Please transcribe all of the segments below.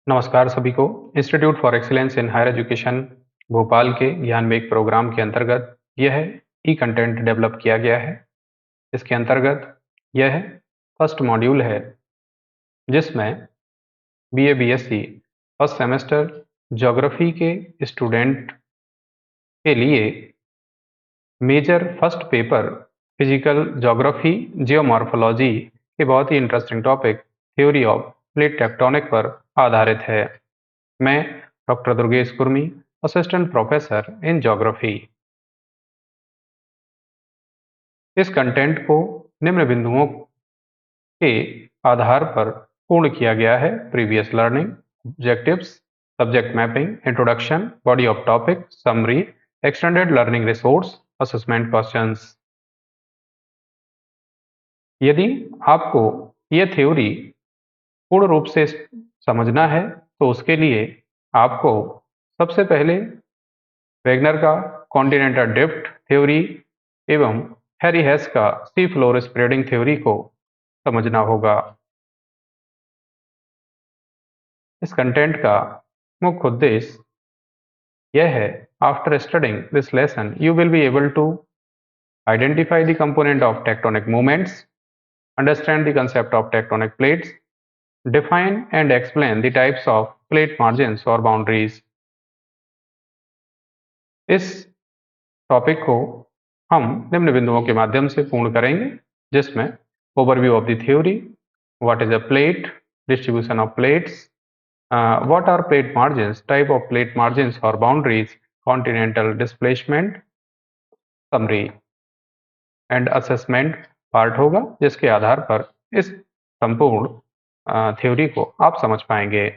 नमस्कार सभी को। Institute for excellence in higher education Bhopal के ज्ञान मेघ प्रोग्राम के अंतर्गत यह ई कंटेंट डेवलप किया गया है। इसके अंतर्गत यह फर्स्ट मॉड्यूल है जिसमें BA BSc first semester geography के स्टूडेंट के लिए major first paper physical geography geomorphology के बहुत ही interesting topic theory of plate tectonic पर आधारित है। मैं doctor Durgesh Kurmi, assistant professor in geography. इस कंटेंट को निम्न बिंदुओं के आधार पर पूर्ण किया गया है: previous learning, objectives, subject mapping, introduction, body of topic, summary, extended learning resource, assessment questions. यदि आपको यह थ्योरी पूर्ण रूप से समझना है तो उसके लिए आपको सबसे पहले वेगनर का कॉन्टिनेंटल ड्रिफ्ट थ्योरी एवं हैरी हेस का सी फ्लोर स्प्रेडिंग थ्योरी को समझना होगा। इस कंटेंट का मुख्य उद्देश्य यह है: after studying this lesson you will be able to identify the component of tectonic movements, understand the concept of tectonic plates, define and explain the types of plate margins or boundaries। इस topic को हम निम्न बिंदुओं के माध्यम से पूर्ण करेंगे, जिसमें overview of the theory, what is a plate, distribution of plates, what are plate margins, type of plate margins और boundaries, continental displacement, summary and assessment part होगा, जिसके आधार पर इस संपूर्ण थ्योरी को आप समझ पाएंगे।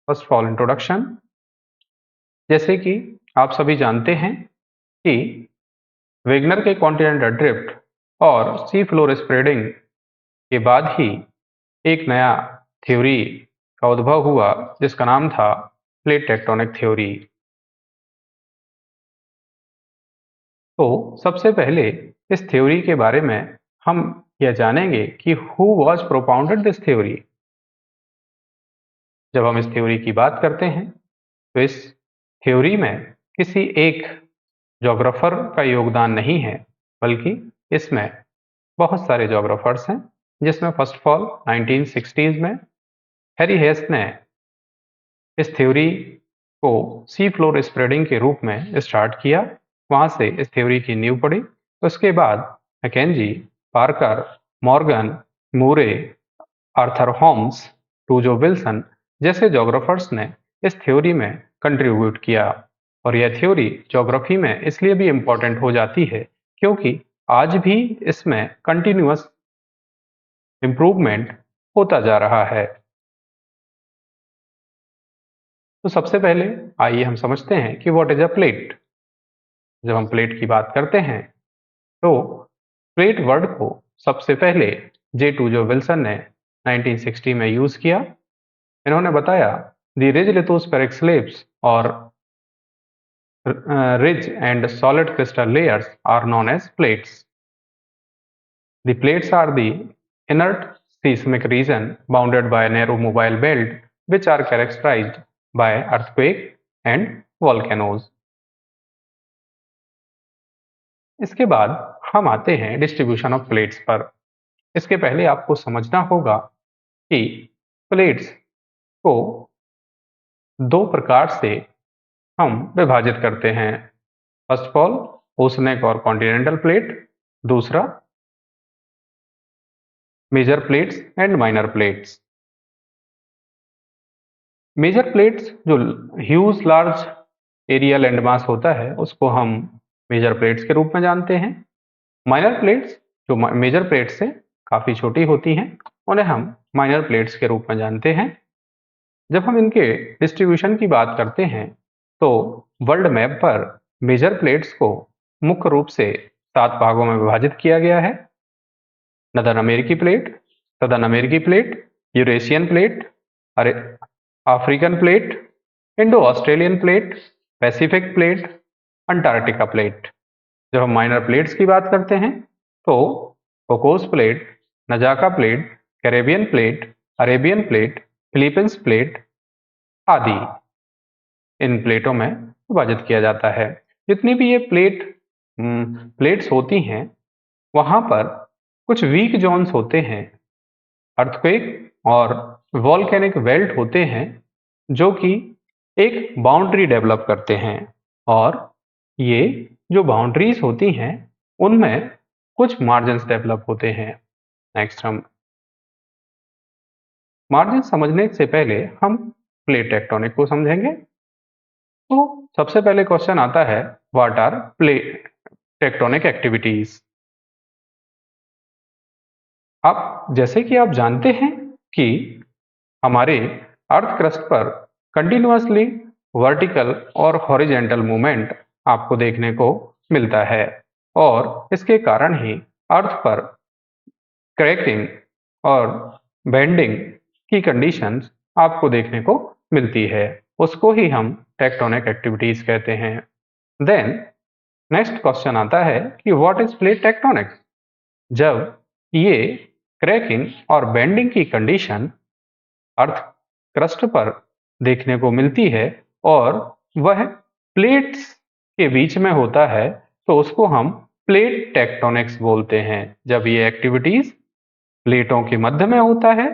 First of all introduction. जैसे कि आप सभी जानते हैं कि वेगनर के कॉन्टिनेंटल ड्रिफ्ट और सी फ्लोर स्प्रेडिंग के बाद ही एक नया थ्योरी का उद्भव हुआ जिसका नाम था प्लेट टेक्टोनिक थ्योरी। तो सबसे पहले इस थ्योरी के बारे में हम यह जानेंगे कि who was propounded this theory. जब हम इस थ्योरी की बात करते हैं तो इस थ्योरी में किसी एक ज्योग्राफर का योगदान नहीं है, बल्कि इसमें बहुत सारे ज्योग्राफर्स हैं, जिसमें फर्स्ट ऑफ ऑल 1960s में हैरी हेस ने इस थ्योरी को सी फ्लोर स्प्रेडिंग के रूप में स्टार्ट किया। वहां से इस थ्योरी की नींव पड़ी। उसके बाद मैकेंजी, पार्कर, मॉर्गन, मूरे, आर्थर होम्स, टूजो विल्सन जैसे ज्योग्राफर्स ने इस थ्योरी में कंट्रीब्यूट किया। और यह थ्योरी ज्योग्राफी में इसलिए भी इम्पोर्टेंट हो जाती है क्योंकि आज भी इसमें कंटिन्यूअस इम्प्रूवमेंट होता जा रहा है। तो सबसे पहले आइए हम समझते हैं कि व्हाट इज अ प्लेट। जब हम प्लेट की बात करते हैं तो प्लेट वर्ड को सबसे पहले जे टूजो विल्सन ने 1960 में यूज किया। इन्होंने बताया द रिज लिथोस्फेरिक स्लैब्स और rigid and solid crustal layers are known as plates. The plates are the inert seismic region bounded by a narrow mobile belt which are characterized by earthquake and volcanoes। इसके बाद हम आते हैं distribution of plates पर। इसके पहले आपको समझना होगा कि प्लेट्स को दो प्रकार से हम विभाजित करते हैं। फर्स्ट ऑफ ऑल ओशनिक और कॉन्टिनेंटल प्लेट, दूसरा major plates and minor plates. Major plates जो huge large area land mass होता है उसको हम मेजर प्लेट्स के रूप में जानते हैं। माइनर प्लेट्स जो मेजर प्लेट्स से काफ़ी छोटी होती हैं उन्हें हम माइनर प्लेट्स के रूप में जानते हैं। जब हम इनके डिस्ट्रीब्यूशन की बात करते हैं तो वर्ल्ड मैप पर मेजर प्लेट्स को मुख्य रूप से 7 भागों में विभाजित किया गया है: नदर्न अमेरिकी प्लेट, सदर्न अमेरिकी plate, Eurasian plate, African plate, Indo Australian plate, Pacific plate, Antarctica plate. जब हम माइनर प्लेट्स की बात करते हैं तो Cocos plate, Nazca plate, Caribbean plate, Arabian plate, Philippines plate आदि इन प्लेटों में विभाजित किया जाता है। जितनी भी ये प्लेट्स होती हैं, वहाँ पर कुछ वीक जोन्स होते हैं, अर्थक्वेक और वॉल्केनिक बेल्ट होते हैं, जो कि एक बाउंड्री डेवलप करते हैं। और ये जो बाउंड्रीज होती हैं, उनमें कुछ मार्जिन्स डेवलप होते हैं। नेक्स्ट हम मार्जिन समझने से पहले हम प्लेट टेक्टोनिक को समझेंगे। तो सबसे पहले क्वेश्चन आता है, what are plate tectonic activities. आप जैसे कि आप जानते हैं कि हमारे अर्थ क्रस्ट पर कंटिन्यूअसली वर्टिकल और हॉरिजेंटल मूवमेंट आपको देखने को मिलता है, और इसके कारण ही अर्थ पर क्रैकिंग और बेंडिंग की कंडीशंस आपको देखने को मिलती है। उसको ही हम टेक्टोनिक एक्टिविटीज कहते हैं। देन नेक्स्ट क्वेश्चन आता है कि व्हाट इज प्लेट टेक्टोनिक्स। जब ये क्रैकिंग और बेंडिंग की कंडीशन अर्थ क्रस्ट पर देखने को मिलती है और वह प्लेट्स के बीच में होता है, तो उसको हम प्लेट टेक्टोनिक्स बोलते हैं। जब ये एक्टिविटीज प्लेटों के मध्य में होता है,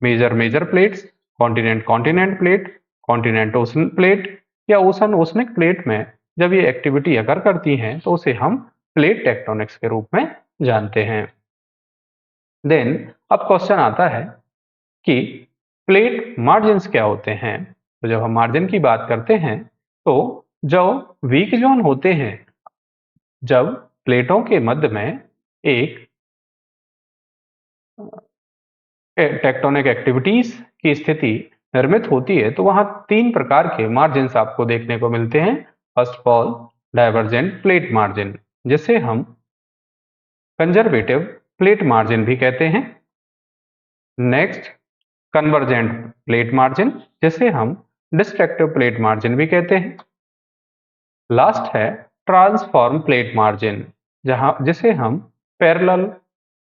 major plates, continent plate, continent ocean plate या ओशन ओशनिक प्लेट में जब ये एक्टिविटी अगर करती हैं, तो उसे हम प्लेट टेक्टोनिक्स के रूप में जानते हैं। देन अब क्वेश्चन आता है कि प्लेट मार्जिन्स क्या होते हैं। तो जब हम मार्जिन की बात करते हैं, तो जो वीक जोन होते हैं, जब प्लेटों के मध्य में एक टेक्टोनिक एक्टिविटीज की स्थिति निर्मित होती है, तो वहां 3 प्रकार के मार्जिन्स आपको देखने को मिलते हैं। First of all divergent plate margin, जिसे हम कंजर्वेटिव प्लेट मार्जिन भी कहते हैं। नेक्स्ट कन्वर्जेंट प्लेट मार्जिन, जिसे हम डिस्ट्रक्टिव प्लेट मार्जिन भी कहते हैं। लास्ट है ट्रांसफॉर्म प्लेट मार्जिन, जिसे हम पैरेलल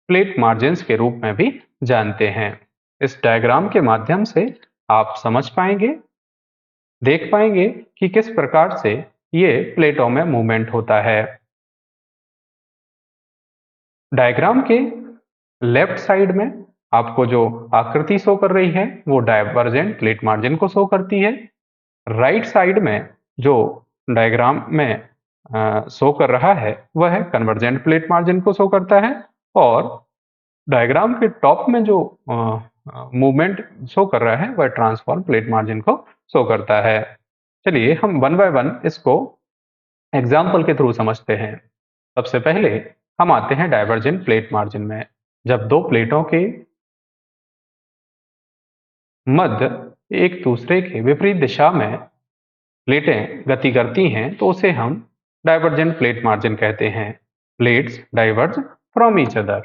प्लेट मार्जिन्स के रूप में भी जानते हैं। इस डायग्राम के माध्यम से आप समझ पाएंगे, देख पाएंगे कि किस प्रकार से ये प्लेटों में मूवमेंट होता है। डायग्राम के लेफ्ट साइड में आपको जो आकृति शो कर रही है, वो डाइवर्जेंट प्लेट मार्जिन को शो करती है। राइट साइड में जो डायग्राम में शो कर रहा है, वह कन्वर्जेंट प्लेट मार्जिन को शो करता है। और डायग्राम के टॉप में जो मूवमेंट शो कर रहा है, वह ट्रांसफॉर्म प्लेट मार्जिन को शो करता है। चलिए हम वन बाय वन इसको एग्जाम्पल के थ्रू समझते हैं। सबसे पहले हम आते हैं डाइवर्जेंट प्लेट मार्जिन में। जब दो प्लेटों के मध्य एक दूसरे के विपरीत दिशा में प्लेटें गति करती हैं, तो उसे हम डाइवर्जेंट प्लेट मार्जिन कहते हैं। Plates diverge from each other.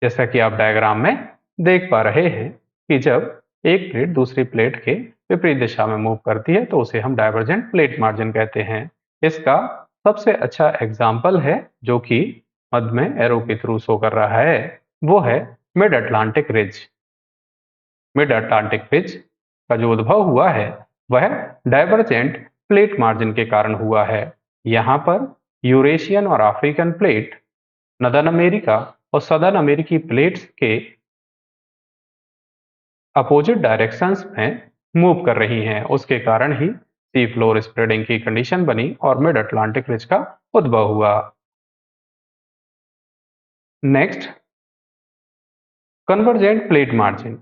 जैसा कि आप डायग्राम में देख पा रहे हैं कि जब एक प्लेट दूसरी प्लेट के विपरीत दिशा में मूव करती है, तो उसे हम डाइवर्जेंट प्लेट मार्जिन कहते हैं। इसका सबसे अच्छा एग्जाम्पल है, जो कि मध्य में एरो के थ्रू शो कर रहा है, वो है mid Atlantic ridge. Mid Atlantic ridge का जो उद्भव हुआ है, वह डाइवर्जेंट प्लेट मार्जिन के कारण हुआ है। यहाँ पर यूरेशियन और अफ्रीकन प्लेट नॉर्दर्न अमेरिका और सदर्न अमेरिकी प्लेट्स के अपोजिट डायरेक्शंस में मूव कर रही हैं। उसके कारण ही सी फ्लोर स्प्रेडिंग की कंडीशन बनी और मिड अटलांटिक रिज का उद्भव हुआ। नेक्स्ट कन्वर्जेंट प्लेट मार्जिन,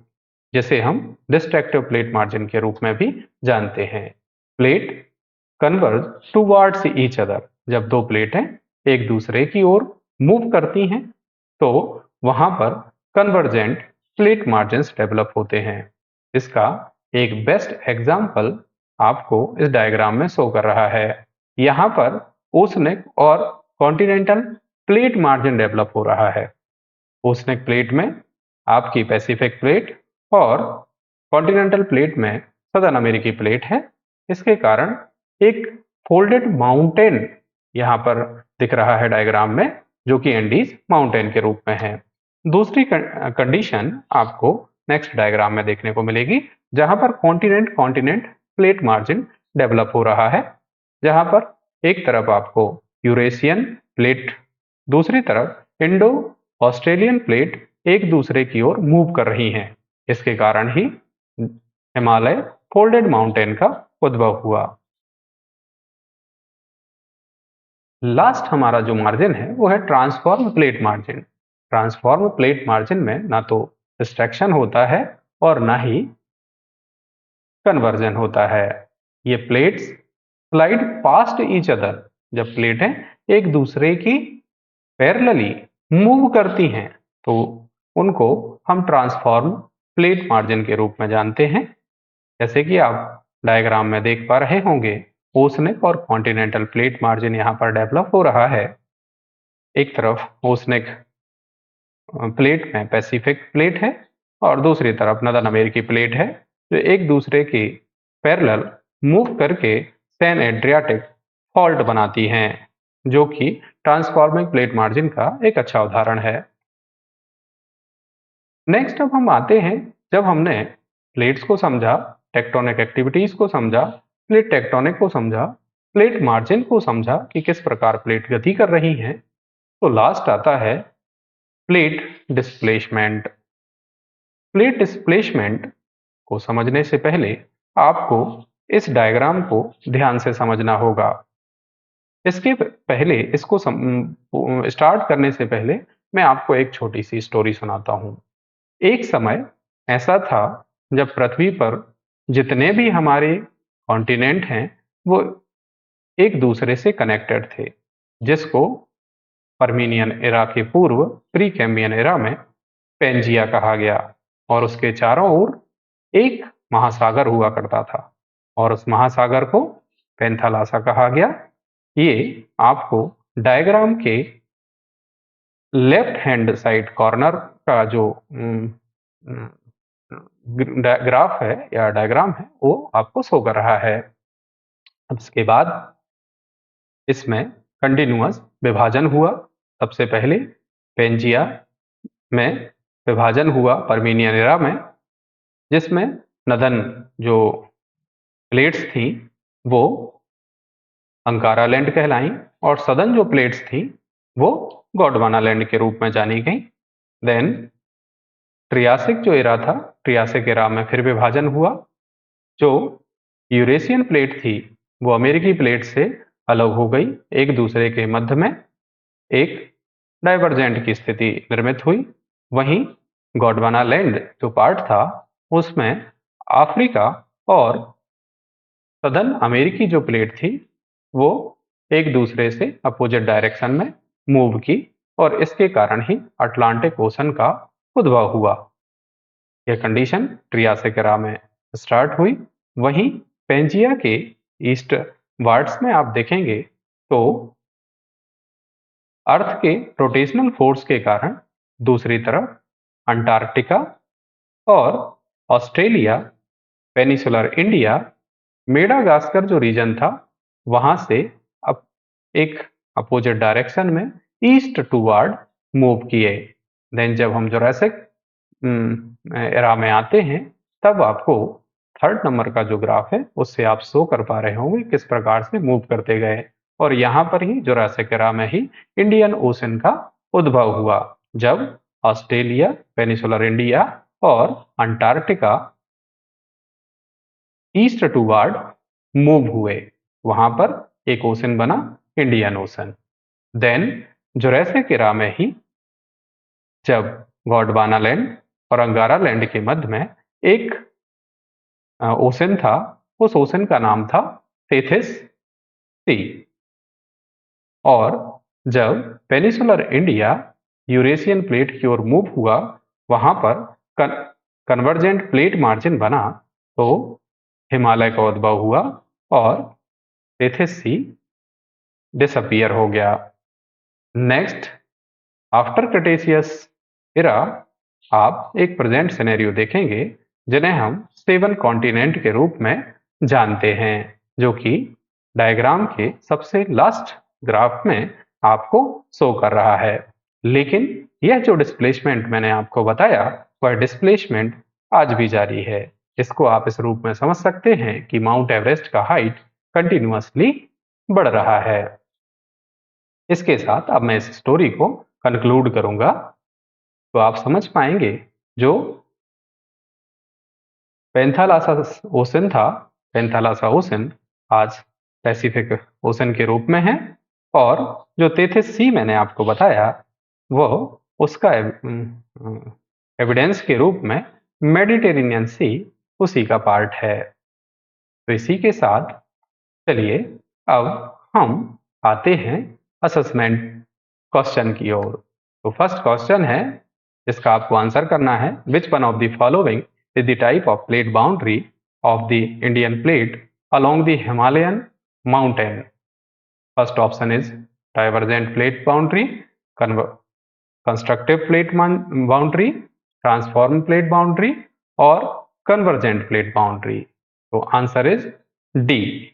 जिसे हम डिस्ट्रक्टिव प्लेट मार्जिन के रूप में भी जानते हैं। Plate converge towards each other. जब दो प्लेटें एक दूसरे की ओर मूव करती हैं, तो वहां पर कन्वर्जेंट प्लेट मार्जिन्स डेवलप होते हैं। इसका एक बेस्ट एग्जाम्पल आपको इस डायग्राम में शो कर रहा है। यहाँ पर ओशनिक और कॉन्टिनेंटल प्लेट मार्जिन डेवलप हो रहा है। ओशनिक प्लेट में आपकी पैसिफिक प्लेट और कॉन्टिनेंटल प्लेट में सदर्न अमेरिकी प्लेट है। इसके कारण एक फोल्डेड माउंटेन यहाँ पर दिख रहा है डायग्राम में, जो कि एंडीज माउंटेन के रूप में है। दूसरी कंडीशन आपको नेक्स्ट डायग्राम में देखने को मिलेगी, जहां पर continent continent plate margin develop हो रहा है, जहां पर एक तरफ आपको यूरेशियन प्लेट, दूसरी तरफ इंडो ऑस्ट्रेलियन प्लेट एक दूसरे की ओर मूव कर रही हैं। इसके कारण ही हिमालय फोल्डेड माउंटेन का उद्भव हुआ। लास्ट हमारा जो मार्जिन है वो है transform plate margin. Transform plate margin में ना तो डिस्ट्रैक्शन होता है और ना ही कन्वर्जन होता है। ये plates slide past each other. जब प्लेटें एक दूसरे की पैरेलली मूव करती हैं तो उनको हम ट्रांसफॉर्म प्लेट मार्जिन के रूप में जानते हैं। जैसे कि आप डायग्राम में देख पा रहे होंगे, ओशनिक और कॉन्टिनेंटल प्लेट मार्जिन यहाँ पर डेवलप हो रहा है। एक तरफ ओशनिक प्लेट में पैसिफिक प्लेट है और दूसरी तरफ नदर्न अमेरिकी प्लेट है, जो एक दूसरे की पैरेलल मूव करके सैन एड्रियाटिक फॉल्ट बनाती हैं, जो कि ट्रांसफॉर्मिंग प्लेट मार्जिन का एक अच्छा उदाहरण है। नेक्स्ट अब हम आते हैं, जब हमने प्लेट्स को समझा, टेक्टोनिक एक्टिविटीज को समझा, प्लेट टेक्टोनिक को समझा, प्लेट मार्जिन को समझा कि किस प्रकार प्लेट गति कर रही हैं, तो लास्ट आता है प्लेट डिस्प्लेसमेंट। प्लेट डिस्प्लेसमेंट को समझने से पहले आपको इस डायग्राम को ध्यान से समझना होगा। इसके पहले इसको स्टार्ट करने से पहले मैं आपको एक छोटी सी स्टोरी सुनाता हूँ। एक समय ऐसा था जब पृथ्वी पर जितने भी हमारे कॉन्टिनेंट हैं वो एक दूसरे से कनेक्टेड थे, जिसको पर्मिनियन एरा के पूर्व प्री कैम्बियन एरा में पेंजिया कहा गया। और उसके चारों ओर एक महासागर हुआ करता था और उस महासागर को पेंथालासा कहा गया। ये आपको डायग्राम के लेफ्ट हैंड साइड कॉर्नर का जो ग्राफ है या डायग्राम है वो आपको शो कर रहा है। अब इसके बाद इसमें कंटिन्यूअस विभाजन हुआ। सबसे पहले पेंजिया में विभाजन हुआ पर्मिनियन एरा में, जिसमें नदन जो प्लेट्स थी वो अंकारा लैंड कहलाई और सदन जो प्लेट्स थी वो गोंडवाना लैंड के रूप में जानी गई। देन ट्रियासिक जो एरा था, ट्रियासिक एरा में फिर विभाजन हुआ। जो यूरेशियन प्लेट थी वो अमेरिकी प्लेट से अलग हो गई, एक दूसरे के मध्य में एक डाइवर्जेंट की स्थिति निर्मित हुई। वहीं गोंडवाना लैंड जो पार्ट था उसमें अफ्रीका और सदर्न अमेरिकी जो प्लेट थी वो एक दूसरे से अपोजिट डायरेक्शन में मूव की और इसके कारण ही अटलांटिक ओशन का उद्भव हुआ। यह कंडीशन ट्रियासिक एरा में स्टार्ट हुई। वहीं पेंजिया के ईस्ट वार्ड्स में आप देखेंगे तो अर्थ के रोटेशनल फोर्स के कारण दूसरी तरफ अंटार्कटिका और ऑस्ट्रेलिया, पेनिसुलर इंडिया, मेडागास्कर जो रीजन था वहां से अब एक अपोजिट डायरेक्शन में ईस्ट टूवर्ड मूव किए। देन जब हम जुरासिक एरा में आते हैं तब आपको थर्ड नंबर का जो ग्राफ है उससे आप शो कर पा रहे होंगे किस प्रकार से मूव करते गए। और यहाँ पर ही जुरासिक एरा में ही इंडियन ओशन का उद्भव हुआ, जब ऑस्ट्रेलिया, पेनिसुलर इंडिया और अंटार्कटिका ईस्ट टूवर्ड मूव हुए। वहां पर एक ओशन बना, Indian Ocean. Then Jurassic era में ही जब गोंडवाना लैंड और अंगारा लैंड के मध्य में एक ओशन था, उस ओशन का नाम था टेथिस सी। और जब पेनिसुलर इंडिया यूरेशियन प्लेट की ओर मूव हुआ, वहां पर कन्वर्जेंट प्लेट मार्जिन बना तो हिमालय का उद्भव हुआ और टेथिस सी डिसअपियर हो गया। नेक्स्ट आफ्टर क्रिटेशियस एरा आप एक प्रेजेंट सिनेरियो देखेंगे जिन्हें हम 7 कॉन्टिनेंट के रूप में जानते हैं, जो कि डायग्राम के सबसे लास्ट ग्राफ में आपको शो कर रहा है। लेकिन यह जो डिस्प्लेसमेंट मैंने आपको बताया वह डिस्प्लेसमेंट आज भी जारी है। इसको आप इस रूप में समझ सकते हैं कि माउंट एवरेस्ट का हाइट कंटिन्यूअसली बढ़ रहा है। इसके साथ अब मैं इस स्टोरी को कंक्लूड करूंगा, तो आप समझ पाएंगे जो पेंथालासा ओशन था, पेंथालासा ओशन आज पैसिफिक ओशन के रूप में है, और जो तेथिस सी मैंने आपको बताया वो उसका एविडेंस के रूप में मेडिटेरेनियन सी उसी का पार्ट है। तो इसी के साथ चलिए अब हम आते हैं असेसमेंट क्वेश्चन की ओर। तो फर्स्ट क्वेश्चन है जिसका आपको आंसर करना है, which one of the following is the type of plate boundary of the Indian plate along the Himalayan mountain? First option is divergent plate boundary, constructive plate boundary, transform plate boundary or convergent plate boundary. So answer is D,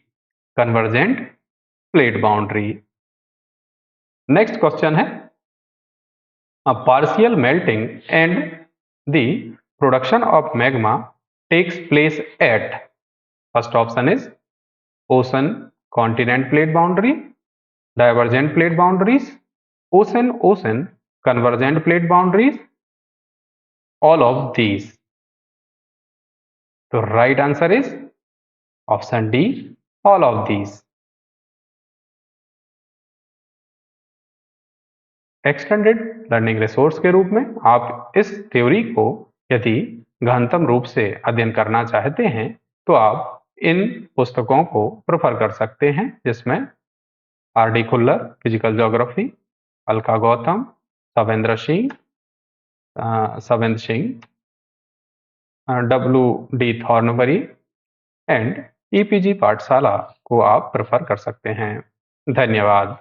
convergent plate boundary. Next question है, a partial melting and the production of magma takes place at, first option is ocean continent plate boundary, divergent plate boundaries, ocean ocean convergent plate boundaries, all of these. The right answer is option D, all of these. Extended learning resource के रूप में आप इस theory को यदि गहनतम रूप से अध्ययन करना चाहते हैं तो आप इन पुस्तकों को प्रेफर कर सकते हैं, जिसमें R D. Khullar physical geography, Alka Gautam, Savindra Singh, W.D. Thornbury and E.P.G. Pathshala को आप प्रेफर कर सकते हैं। धन्यवाद।